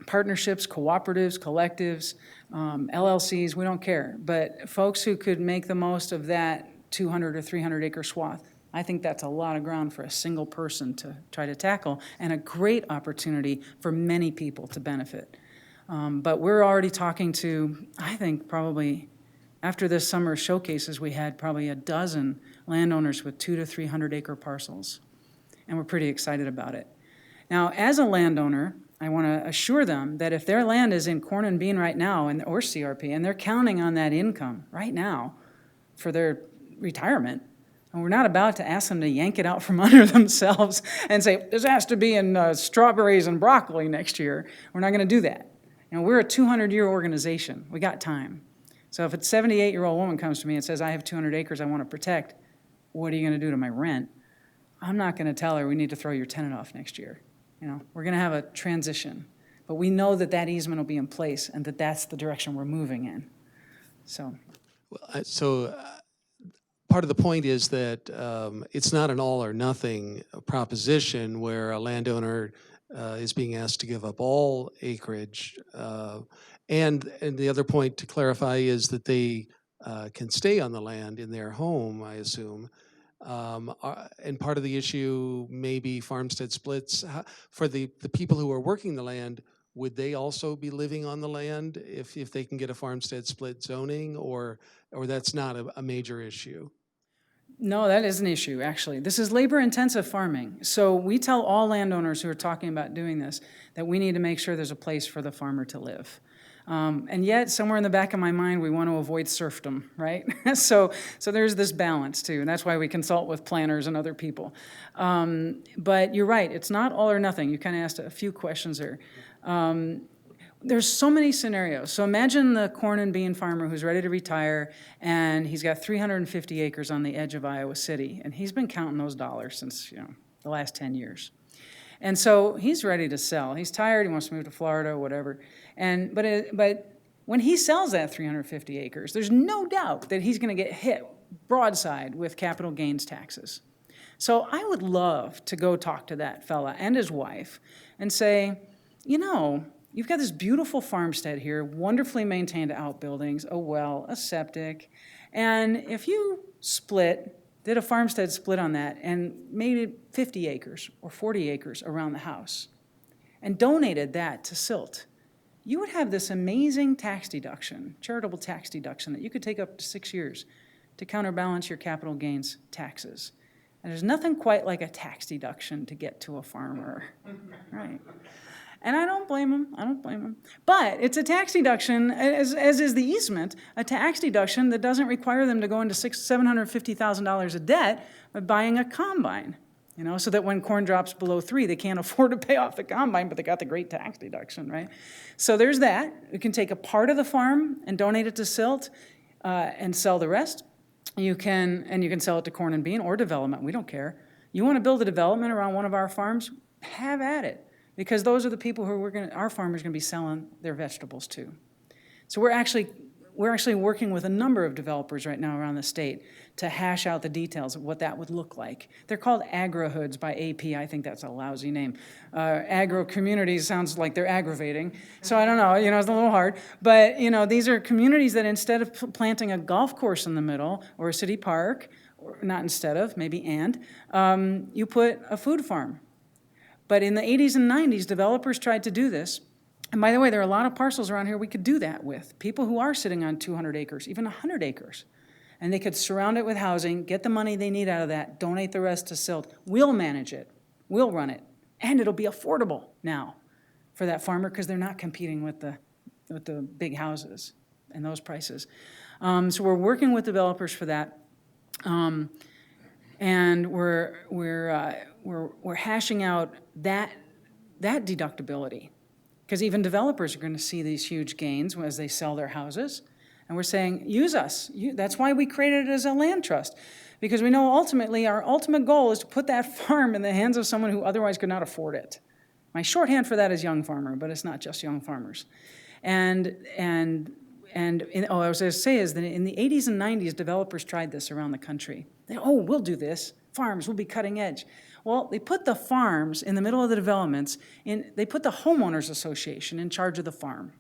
C: partnerships, cooperatives, collectives, LLCs, we don't care. But folks who could make the most of that 200 or 300 acre swath. I think that's a lot of ground for a single person to try to tackle, and a great opportunity for many people to benefit. But we're already talking to, I think probably after this summer showcases, we had probably a dozen landowners with 200 to 300 acre parcels, and we're pretty excited about it. Now, as a landowner, I want to assure them that if their land is in corn and bean right now, or CRP, and they're counting on that income right now for their retirement, and we're not about to ask them to yank it out from under themselves and say, this has to be in strawberries and broccoli next year. We're not going to do that. You know, we're a 200-year organization. We got time. So if a 78-year-old woman comes to me and says, I have 200 acres I want to protect, what are you going to do to my rent? I'm not going to tell her we need to throw your tenant off next year. You know, we're going to have a transition. But we know that that easement will be in place and that that's the direction we're moving in. So.
G: Part of the point is that it's not an all or nothing proposition where a landowner is being asked to give up all acreage. And the other point to clarify is that they can stay on the land in their home, I assume. And part of the issue may be farmstead splits. For the people who are working the land, would they also be living on the land if they can get a farmstead split zoning, or that's not a major issue?
C: No, that is an issue, actually. This is labor-intensive farming. So we tell all landowners who are talking about doing this that we need to make sure there's a place for the farmer to live. And yet, somewhere in the back of my mind, we want to avoid serfdom, right? So there's this balance, too, and that's why we consult with planners and other people. But you're right, it's not all or nothing. You kind of asked a few questions there. There's so many scenarios. So imagine the corn and bean farmer who's ready to retire, and he's got 350 acres on the edge of Iowa City, and he's been counting those dollars since, the last 10 years. And so he's ready to sell. He's tired, he wants to move to Florida or whatever. But when he sells that 350 acres, there's no doubt that he's going to get hit broadside with capital gains taxes. So I would love to go talk to that fella and his wife and say, you've got this beautiful farmstead here, wonderfully maintained outbuildings, a well, a septic, and if you did a farmstead split on that and made it 50 acres or 40 acres around the house and donated that to SILT, you would have this amazing tax deduction, charitable tax deduction that you could take up to 6 years to counterbalance your capital gains taxes. And there's nothing quite like a tax deduction to get to a farmer, right? And I don't blame them. But it's a tax deduction, as is the easement, a tax deduction that doesn't require them to go into $750,000 of debt by buying a combine, so that when corn drops below 3, they can't afford to pay off the combine, but they got the great tax deduction, right? So there's that. You can take a part of the farm and donate it to SILT and sell the rest. you can sell it to corn and bean or development. We don't care. You want to build a development around one of our farms? Have at it, because those are the people who our farmers are going to be selling their vegetables to. So we're actually working with a number of developers right now around the state to hash out the details of what that would look like. They're called agri-hoods by AP. I think that's a lousy name. Agro-communities sounds like they're aggravating. So I don't know, it's a little hard. But, these are communities that instead of planting a golf course in the middle or a city park, or not instead of, maybe you put a food farm. But in the 80s and 90s, developers tried to do this. And by the way, there are a lot of parcels around here we could do that with. People who are sitting on 200 acres, even 100 acres. And they could surround it with housing, get the money they need out of that, donate the rest to SILT. We'll manage it. We'll run it. And it'll be affordable now for that farmer because they're not competing with the big houses and those prices. So we're working with developers for that. And we're hashing out that deductibility. Because even developers are going to see these huge gains as they sell their houses. And we're saying, use us. That's why we created it as a land trust. Because we know ultimately, our ultimate goal is to put that farm in the hands of someone who otherwise could not afford it. My shorthand for that is young farmer, but it's not just young farmers. I was going to say is that in the 80s and 90s, developers tried this around the country. We'll do this. Farms, we'll be cutting edge. Well, they put the farms in the middle of the developments, they put the homeowners association in charge of the farm.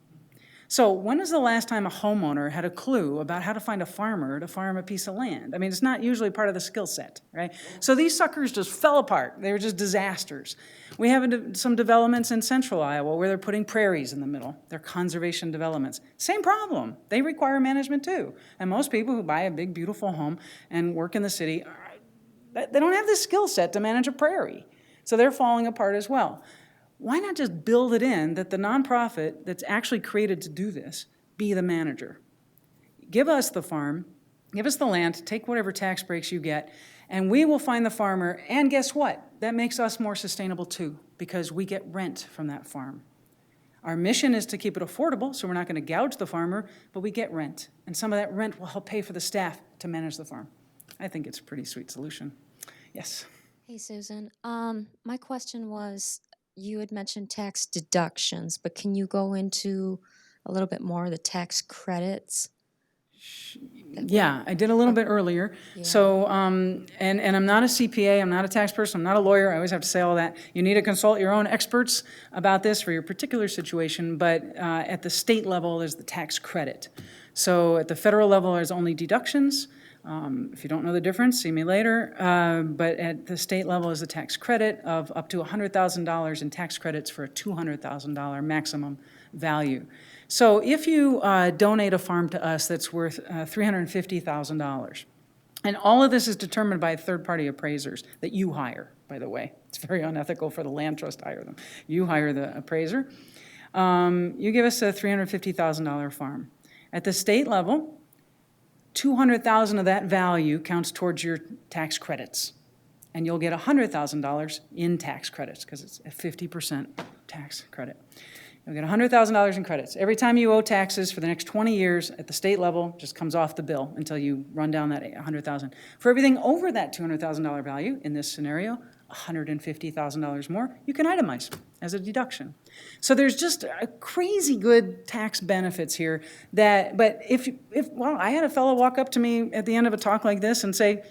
C: So when was the last time a homeowner had a clue about how to find a farmer to farm a piece of land? I mean, it's not usually part of the skill set, right? So these suckers just fell apart. They were just disasters. We have some developments in central Iowa where they're putting prairies in the middle. They're conservation developments. Same problem. They require management too. And most people who buy a big, beautiful home and work in the city, they don't have the skill set to manage a prairie. So they're falling apart as well. Why not just build it in that the nonprofit that's actually created to do this be the manager? Give us the farm, give us the land, take whatever tax breaks you get, and we will find the farmer. And guess what? That makes us more sustainable too, because we get rent from that farm. Our mission is to keep it affordable, so we're not going to gouge the farmer, but we get rent. And some of that rent will help pay for the staff to manage the farm. I think it's a pretty sweet solution. Yes.
H: Hey, Susan. My question was, you had mentioned tax deductions, but can you go into a little bit more of the tax credits?
C: Yeah, I did a little bit earlier.
H: Yeah.
C: So, and I'm not a CPA, I'm not a tax person, I'm not a lawyer. I always have to say all that. You need to consult your own experts about this for your particular situation, but at the state level, there's the tax credit. So at the federal level, there's only deductions. If you don't know the difference, see me later. But at the state level is the tax credit of up to $100,000 in tax credits for a $200,000 maximum value. So if you donate a farm to us that's worth $350,000, and all of this is determined by third-party appraisers that you hire, by the way. It's very unethical for the land trust to hire them. You hire the appraiser. You give us a $350,000 farm. At the state level, $200,000 of that value counts towards your tax credits. And you'll get $100,000 in tax credits because it's a 50% tax credit. You'll get $100,000 in credits. Every time you owe taxes for the next 20 years at the state level, just comes off the bill until you run down that $100,000. For everything over that $200,000 value, in this scenario, $150,000 more, you can itemize as a deduction. So there's just a crazy good tax benefits here that, but well, I had a fellow walk up to me at the end of a talk like this and say,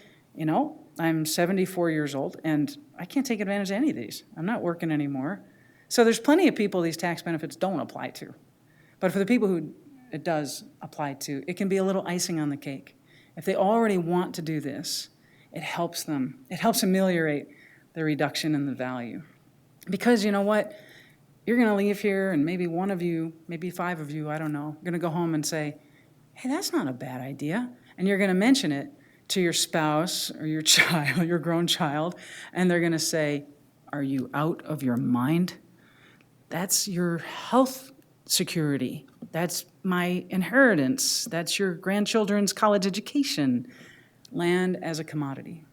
C: I'm 74 years old and I can't take advantage of any of these. I'm not working anymore. So there's plenty of people these tax benefits don't apply to. But for the people who it does apply to, it can be a little icing on the cake. If they already want to do this, it helps them. It helps ameliorate the reduction in the value. Because you know what? You're going to leave here and maybe one of you, maybe 5 of you, I don't know, are going to go home and say, hey, that's not a bad idea. And you're going to mention it to your spouse or your child, your grown child, and they're going to say, are you out of your mind? That's your health security. That's my inheritance. That's your grandchildren's college education. Land as a commodity.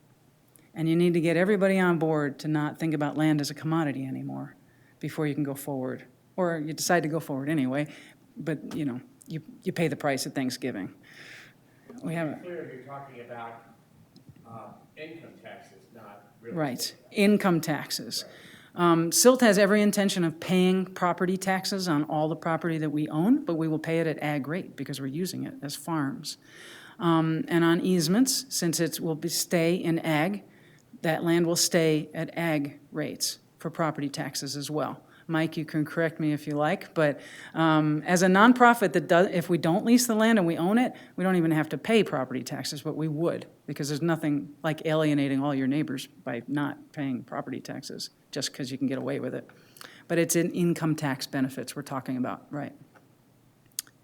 C: And you need to get everybody on board to not think about land as a commodity anymore before you can go forward. Or you decide to go forward anyway, but you pay the price at Thanksgiving. We haven't.
B: Clear, you're talking about income taxes, not real
C: Right, income taxes. SILT has every intention of paying property taxes on all the property that we own, but we will pay it at ag rate because we're using it as farms. And on easements, since it will stay in ag, that land will stay at ag rates for property taxes as well. Mike, you can correct me if you like, but as a nonprofit that does, if we don't lease the land and we own it, we don't even have to pay property taxes, but we would, because there's nothing like alienating all your neighbors by not paying property taxes, just because you can get away with it. But it's in income tax benefits we're talking about, right?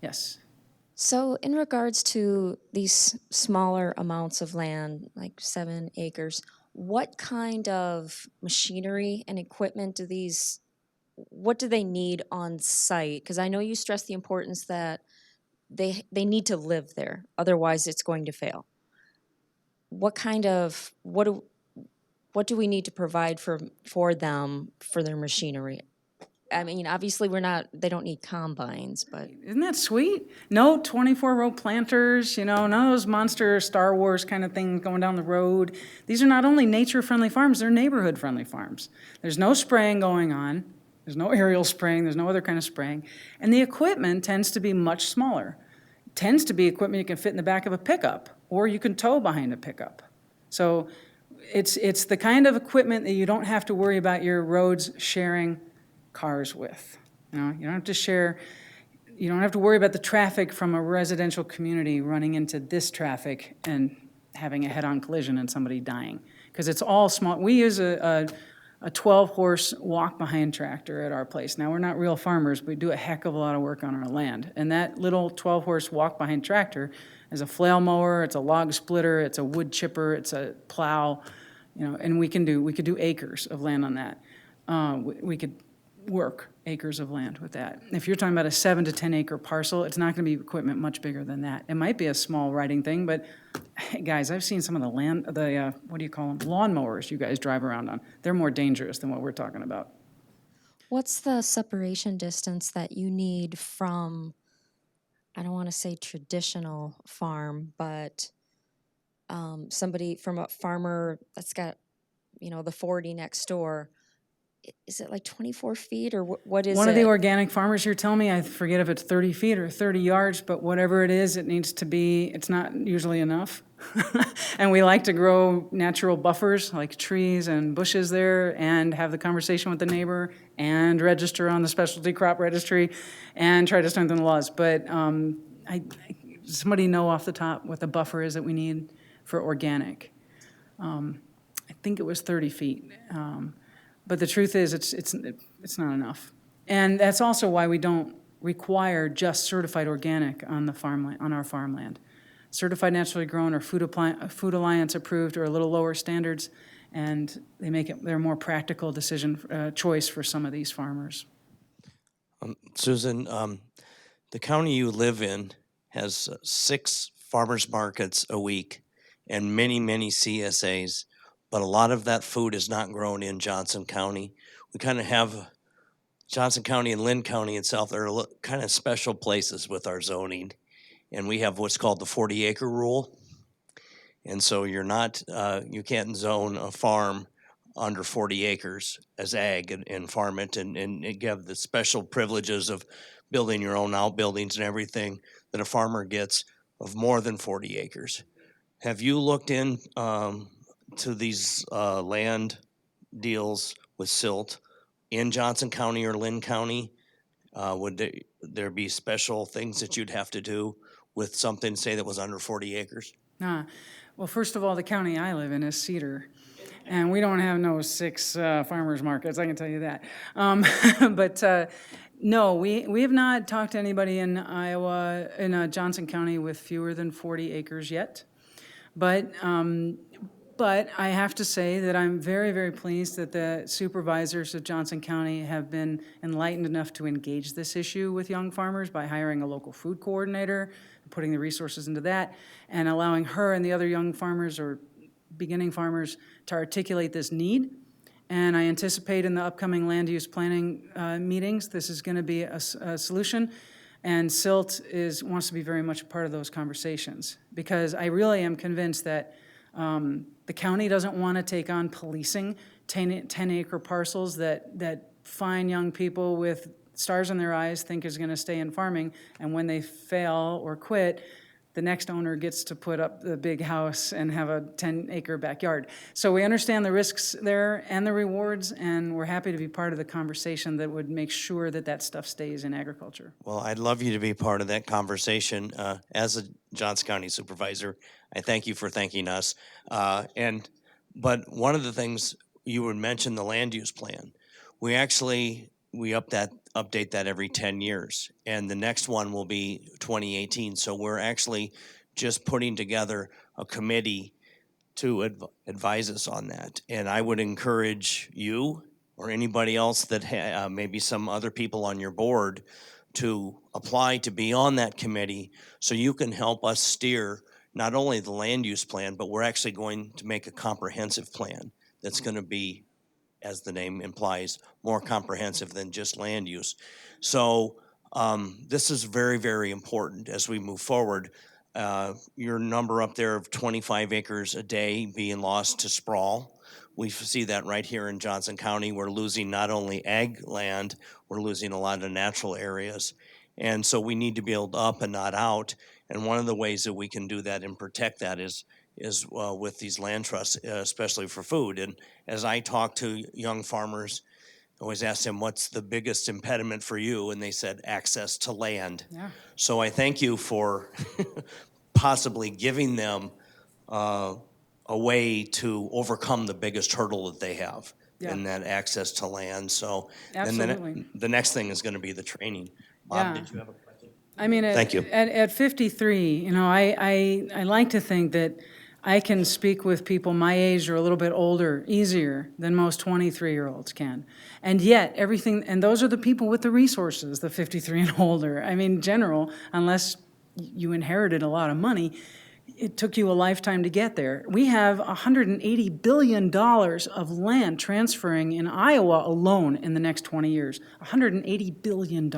C: Yes.
H: So in regards to these smaller amounts of land, like 7 acres, what kind of machinery and equipment what do they need on site? Because I know you stress the importance that they need to live there, otherwise it's going to fail. What do we need to provide for them for their machinery? I mean, obviously they don't need combines, but.
C: Isn't that sweet? No 24-row planters, none of those monster Star Wars kind of things going down the road. These are not only nature-friendly farms, they're neighborhood-friendly farms. There's no spraying going on. There's no aerial spraying. There's no other kind of spraying. And the equipment tends to be much smaller. It tends to be equipment you can fit in the back of a pickup, or you can tow behind a pickup. So it's the kind of equipment that you don't have to worry about your roads sharing cars with. You don't have to share, you don't have to worry about the traffic from a residential community running into this traffic and having a head-on collision and somebody dying. Because it's all small. We use a 12-horse walk-behind tractor at our place. Now, we're not real farmers, but we do a heck of a lot of work on our land. And that little 12-horse walk-behind tractor is a flail mower, it's a log splitter, it's a wood chipper, it's a plow, and we could do acres of land on that. We could work acres of land with that. If you're talking about a 7 to 10 acre parcel, it's not going to be equipment much bigger than that. It might be a small riding thing, but hey, guys, I've seen some of the what do you call them, lawnmowers you guys drive around on. They're more dangerous than what we're talking about.
H: What's the separation distance that you need from, I don't want to say traditional farm, but somebody from a farmer that's got, the 40 next door? Is it like 24 feet or what is it?
C: One of the organic farmers you're telling me, I forget if it's 30 feet or 30 yards, but whatever it is, it needs to be, it's not usually enough. And we like to grow natural buffers like trees and bushes there and have the conversation with the neighbor and register on the specialty crop registry and try to strengthen the laws. But somebody know off the top what the buffer is that we need for organic. I think it was 30 feet. But the truth is, it's not enough. And that's also why we don't require just certified organic on the farmland, on our farmland. Certified naturally grown or Food Alliance approved or a little lower standards, and they're a more practical choice for some of these farmers.
B: Susan, the county you live in has 6 farmers markets a week and many, many CSAs, but a lot of that food is not grown in Johnson County. We kind of have Johnson County and Lynn County itself. They're kind of special places with our zoning, and we have what's called the 40-acre rule. And so you're not, you can't zone a farm under 40 acres as ag and farm it and you have the special privileges of building your own outbuildings and everything that a farmer gets of more than 40 acres. Have you looked in to these land deals with SILT in Johnson County or Lynn County? Would there be special things that you'd have to do with something, say, that was under 40 acres?
C: Well, first of all, the county I live in is Cedar, and we don't have no 6 farmers markets, I can tell you that. But no, we have not talked to anybody in Iowa, in Johnson County with fewer than 40 acres yet. But I have to say that I'm very, very pleased that the supervisors of Johnson County have been enlightened enough to engage this issue with young farmers by hiring a local food coordinator, putting the resources into that, and allowing her and the other young farmers or beginning farmers to articulate this need. And I anticipate in the upcoming land use planning meetings, this is going to be a solution. And SILT wants to be very much a part of those conversations, because I really am convinced that the county doesn't want to take on policing 10-acre parcels that fine young people with stars in their eyes think is going to stay in farming, and when they fail or quit, the next owner gets to put up the big house and have a 10-acre backyard. So we understand the risks there and the rewards, and we're happy to be part of the conversation that would make sure that that stuff stays in agriculture.
B: Well, I'd love you to be part of that conversation. As a Johnson County supervisor, I thank you for thanking us. But one of the things you would mention, the land use plan. We update that every 10 years, and the next one will be 2018. So we're actually just putting together a committee to advise us on that. And I would encourage you or anybody else that maybe some other people on your board to apply to be on that committee, so you can help us steer not only the land use plan, but we're actually going to make a comprehensive plan that's going to be, as the name implies, more comprehensive than just land use. So this is very, very important as we move forward. Your number up there of 25 acres a day being lost to sprawl, we see that right here in Johnson County. We're losing not only ag land, we're losing a lot of natural areas. And so we need to build up and not out. And one of the ways that we can do that and protect that is with these land trusts, especially for food. And as I talk to young farmers, I always ask them, what's the biggest impediment for you? And they said, access to land.
C: Yeah.
B: So I thank you for possibly giving them a way to overcome the biggest hurdle that they have,
C: Yeah.
B: in that access to land. So
C: Absolutely.
B: then the next thing is going to be the training. Bob,
C: Yeah.
B: did you have a question?
C: I mean,
B: Thank you.
C: At 53, you know, I like to think that I can speak with people my age or a little bit older easier than most 23-year-olds can. And yet, and those are the people with the resources, the 53 and older. I mean, general, unless you inherited a lot of money, it took you a lifetime to get there. We have $180 billion of land transferring in Iowa alone in the next 20 years. $180 billion.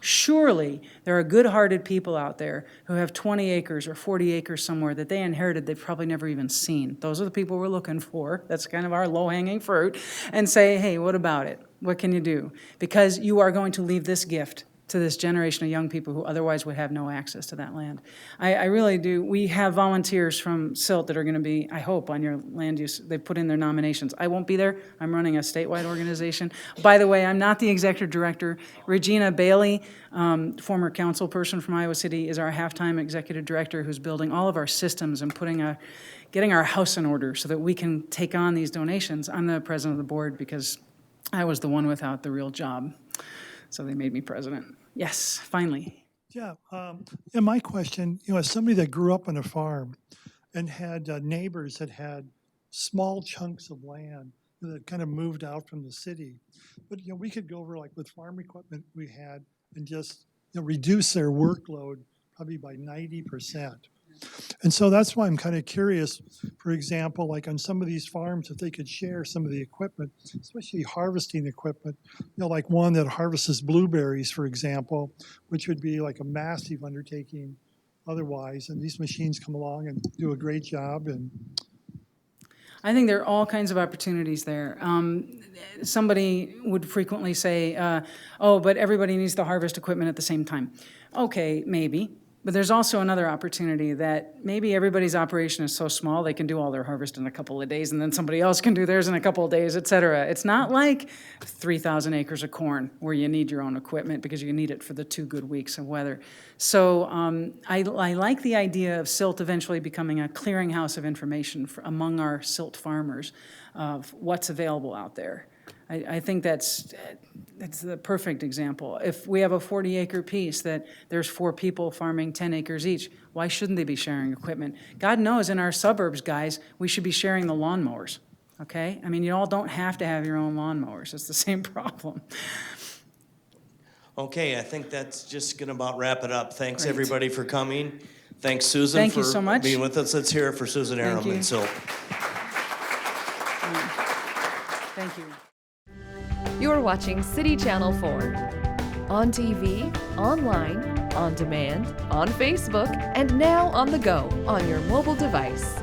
C: Surely there are good-hearted people out there who have 20 acres or 40 acres somewhere that they inherited they've probably never even seen. Those are the people we're looking for. That's kind of our low-hanging fruit. And say, hey, what about it? What can you do? Because you are going to leave this gift to this generation of young people who otherwise would have no access to that land. I really do. We have volunteers from SILT that are going to be, I hope, on your land use. They put in their nominations. I won't be there. I'm running a statewide organization. By the way, I'm not the executive director. Regina Bailey, former council person from Iowa City, is our half-time executive director who's building all of our systems and getting our house in order so that we can take on these donations. I'm the president of the board because I was the one without the real job. So they made me president. Yes, finally.
E: Yeah, my question, as somebody that grew up on a farm and had neighbors that had small chunks of land that kind of moved out from the city, but we could go over, like with farm equipment we had, and just reduce their workload probably by 90%. And so that's why I'm kind of curious, for example, like on some of these farms, if they could share some of the equipment, especially harvesting equipment, like one that harvests blueberries, for example, which would be like a massive undertaking otherwise. And these machines come along and do a great job. And
C: I think there are all kinds of opportunities there. Somebody would frequently say, oh, but everybody needs to harvest equipment at the same time. Okay, maybe. But there's also another opportunity that maybe everybody's operation is so small they can do all their harvest in a couple of days, and then somebody else can do theirs in a couple of days, et cetera. It's not like 3,000 acres of corn where you need your own equipment because you need it for the 2 good weeks of weather. So I like the idea of SILT eventually becoming a clearinghouse of information among our SILT farmers of what's available out there. I think that's the perfect example. If we have a 40-acre piece that there's 4 people farming 10 acres each, why shouldn't they be sharing equipment? God knows in our suburbs, guys, we should be sharing the lawnmowers, okay? I mean, you all don't have to have your own lawnmowers. It's the same problem.
B: Okay, I think that's just going to about wrap it up. Thanks,
C: Great.
B: everybody, for coming. Thanks, Susan,
C: Thank you
B: for
C: so much.
B: being with us. Let's hear it for Suzan Erem
C: you.
B: and SILT.
C: Thank you.
A: You're watching City Channel 4. On TV, online, on demand, on Facebook, and now on the go on your mobile device.